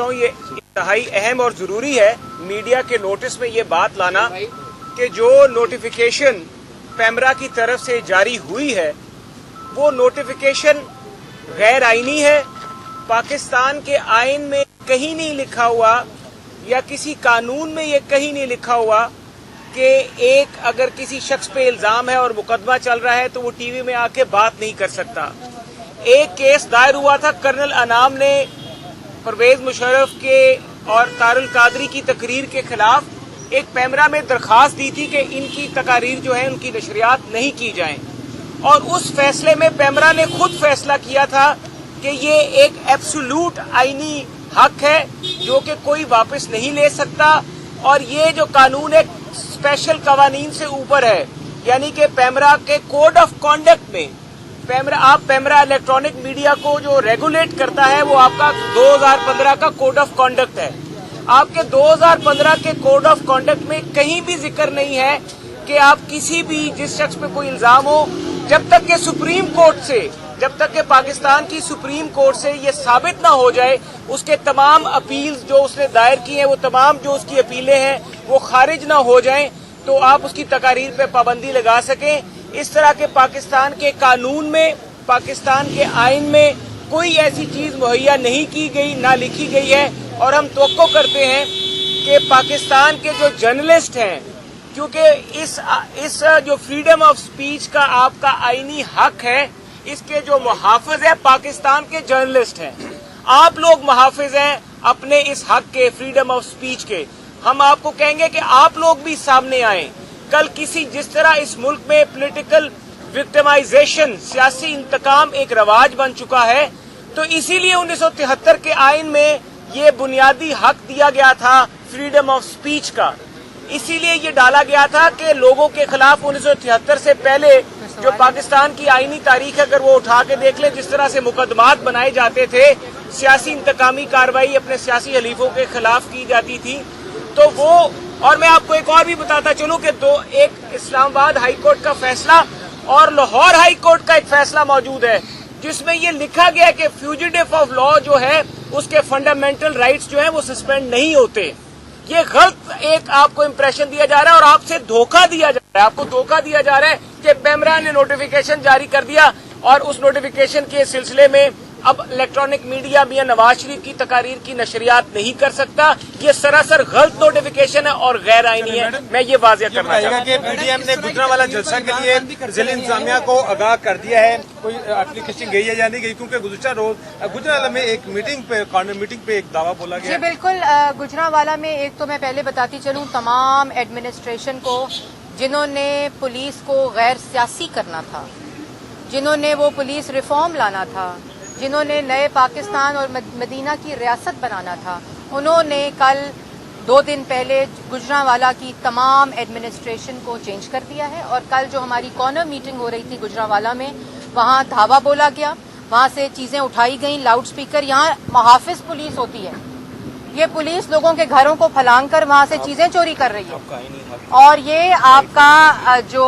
ہوں یہ انتہائی اہم اور ضروری ہے میڈیا کے نوٹس میں یہ بات لانا کہ جو نوٹیفیکیشن پیمرا کی طرف سے جاری ہوئی ہے وہ نوٹیفیکیشن غیر آئینی ہے. پاکستان کے آئین میں کہیں نہیں لکھا ہوا یا کسی قانون میں یہ کہیں نہیں لکھا ہوا کہ ایک اگر کسی شخص پہ الزام ہے اور مقدمہ چل رہا ہے تو وہ ٹی وی میں آ کے بات نہیں کر سکتا. ایک کیس دائر ہوا تھا کرنل انعام نے پرویز مشرف کے اور طاہر القادری کی تقریر کے خلاف ایک پیمرا میں درخواست دی تھی کہ ان کی تقاریر جو ہیں ان کی نشریات نہیں کی جائیں اور اس فیصلے میں پیمرا نے خود فیصلہ کیا تھا کہ یہ ایک ایبسولوٹ آئینی حق ہے جو کہ کوئی واپس نہیں لے سکتا اور یہ جو قانون ایک اسپیشل قوانین سے اوپر ہے یعنی کہ پیمرا کے کوڈ آف کانڈکٹ میں پیمرا الیکٹرانک میڈیا کو جو ریگولیٹ کرتا ہے وہ آپ کا 2015 کا کوڈ آف کانڈکٹ ہے. آپ کے 2015 کے کوڈ آف کانڈکٹ میں کہیں بھی ذکر نہیں ہے کہ آپ کسی بھی جس شخص پہ کوئی الزام ہو جب تک کہ سپریم کورٹ سے جب تک کہ پاکستان کی سپریم کورٹ سے یہ ثابت نہ ہو جائے اس کے تمام اپیلز جو اس نے دائر کی ہیں وہ تمام جو اس کی اپیلیں ہیں وہ خارج نہ ہو جائیں تو آپ اس کی تقاریر پہ پابندی لگا سکیں. اس طرح کے پاکستان کے قانون میں پاکستان کے آئین میں کوئی ایسی چیز مہیا نہیں کی گئی نہ لکھی گئی ہے اور ہم توقع کرتے ہیں کہ پاکستان کے جو جرنلسٹ ہیں کیونکہ اس جو فریڈم آف سپیچ کا آپ کا آئینی حق ہے اس کے جو محافظ ہیں پاکستان کے جرنلسٹ ہیں. آپ لوگ محافظ ہیں اپنے اس حق کے فریڈم آف سپیچ کے. ہم آپ کو کہیں گے کہ آپ لوگ بھی سامنے آئیں. کل کسی جس طرح اس ملک میں پولیٹیکل وکٹمائزیشن سیاسی انتقام ایک رواج بن چکا ہے تو اسی لیے 1973 کے آئین میں یہ بنیادی حق دیا گیا تھا فریڈم آف سپیچ کا. اسی لیے یہ ڈالا گیا تھا کہ لوگوں کے خلاف 1973 سے پہلے جو پاکستان کی آئینی تاریخ اگر وہ اٹھا کے دیکھ لیں جس طرح سے مقدمات بنائے جاتے تھے سیاسی انتقامی کارروائی اپنے سیاسی حلیفوں کے خلاف کی جاتی تھی تو وہ اور میں آپ کو ایک اور بھی بتاتا چلوں کہ ایک اسلام آباد ہائی کورٹ کا فیصلہ اور لاہور ہائی کورٹ کا ایک فیصلہ موجود ہے جس میں یہ لکھا گیا کہ فیوجیٹو آف لا جو ہے اس کے فنڈامنٹل رائٹس جو ہیں وہ سسپینڈ نہیں ہوتے. یہ غلط ایک آپ کو امپریشن دیا جا رہا ہے اور آپ سے دھوکہ دیا جا رہا ہے. آپ کو دھوکہ دیا جا رہا ہے کہ پیمرا نے نوٹیفیکیشن جاری کر دیا اور اس نوٹیفیکیشن کے سلسلے میں اب الیکٹرانک میڈیا میاں نواز شریف کی تقاریر کی نشریات نہیں کر سکتا. یہ سراسر غلط نوٹیفیکیشن ہے اور غیر آئینی ہے. میں یہ واضح کرنا چاہتا ہوں کہ پی ڈی ایم نے گجرانوالہ جلسہ کے لیے ضلع انتظامیہ کو آگاہ کر دیا ہے. کوئی اپلیکیشن گئی ہے یا نہیں گئی کیونکہ گزشتہ روز گجرانوالہ میں ایک میٹنگ پہ ایک دعویٰ بولا گیا. جی بالکل. گجرانوالہ میں ایک تو میں پہلے بتاتی چلوں تمام ایڈمنسٹریشن کو جنہوں نے پولیس کو غیر سیاسی کرنا تھا جنہوں نے وہ پولیس ریفارم لانا تھا جنہوں نے نئے پاکستان اور مدینہ کی ریاست بنانا تھا انہوں نے کل 2 دن پہلے گجرانوالہ کی تمام ایڈمنسٹریشن کو چینج کر دیا ہے اور کل جو ہماری کارنر میٹنگ ہو رہی تھی گجرانوالہ میں وہاں دھاوا بولا گیا وہاں سے چیزیں اٹھائی گئیں لاؤڈ سپیکر. یہاں محافظ پولیس ہوتی ہے یہ پولیس لوگوں کے گھروں کو پھلانگ کر وہاں سے چیزیں چوری کر رہی ہے اور یہ آپ کا جو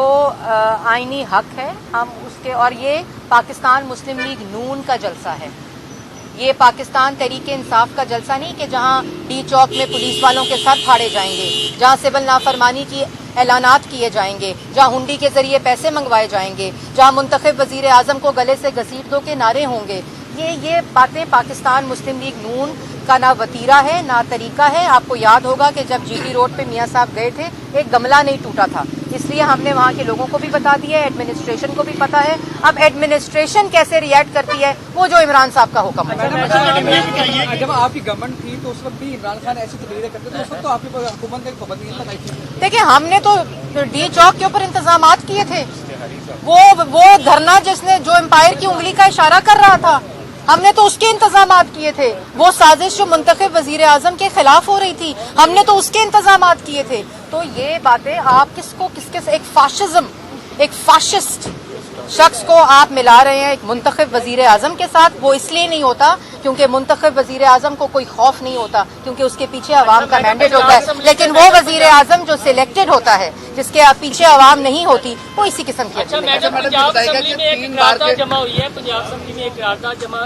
آئینی حق ہے ہم اس کے اور یہ پاکستان مسلم لیگ نون کا جلسہ ہے. یہ پاکستان تحریک انصاف کا جلسہ نہیں کہ جہاں ڈی چوک میں پولیس والوں کے سر پھاڑے جائیں گے جہاں سول نافرمانی کی اعلانات کیے جائیں گے جہاں ہنڈی کے ذریعے پیسے منگوائے جائیں گے جہاں منتخب وزیر اعظم کو گلے سے گھسیٹ دو کے نعرے ہوں گے. یہ باتیں پاکستان مسلم لیگ نون کا نہ وتیرہ ہے نہ طریقہ ہے. آپ کو یاد ہوگا کہ جب جی ٹی روڈ پہ میاں صاحب گئے تھے ایک گملہ نہیں ٹوٹا تھا اس لیے ہم نے وہاں کے لوگوں کو بھی بتا دیا ہے ایڈمنسٹریشن کو بھی پتا ہے. اب ایڈمنسٹریشن کیسے ریئیکٹ کرتی ہے وہ جو عمران صاحب کا حکم ہے. جب آپ کی گورنمنٹ تھی تو اس وقت بھی عمران خان ایسی تقریریں کرتے تھے اس وقت تو آپ کی حکومت نے پابندی لگائی تھی. دیکھیں ہم نے تو ڈی چوک کے اوپر انتظامات کیے تھے. وہ دھرنا جس نے جو امپائر کی انگلی کا اشارہ کر رہا تھا ہم نے تو اس کے انتظامات کیے تھے. وہ سازش جو منتخب وزیر اعظم کے خلاف ہو رہی تھی ہم نے تو اس کے انتظامات کیے تھے. تو یہ باتیں آپ کس کے ایک فاشزم ایک فاشسٹ شخص کو آپ ملا رہے ہیں ایک منتخب وزیر اعظم کے ساتھ. وہ اس لیے نہیں ہوتا کیونکہ منتخب وزیر اعظم کو کوئی خوف نہیں ہوتا کیونکہ اس کے پیچھے عوام کا مینڈیٹ ہوتا ہے. لیکن وہ وزیر اعظم جو سلیکٹڈ ہوتا ہے جس کے پیچھے عوام نہیں ہوتی وہ اسی قسم کی. پنجاب اسمبلی میں ایک قرارداد جمع ہوئی ہے پنجاب اسمبلی میں ایک قرارداد جمع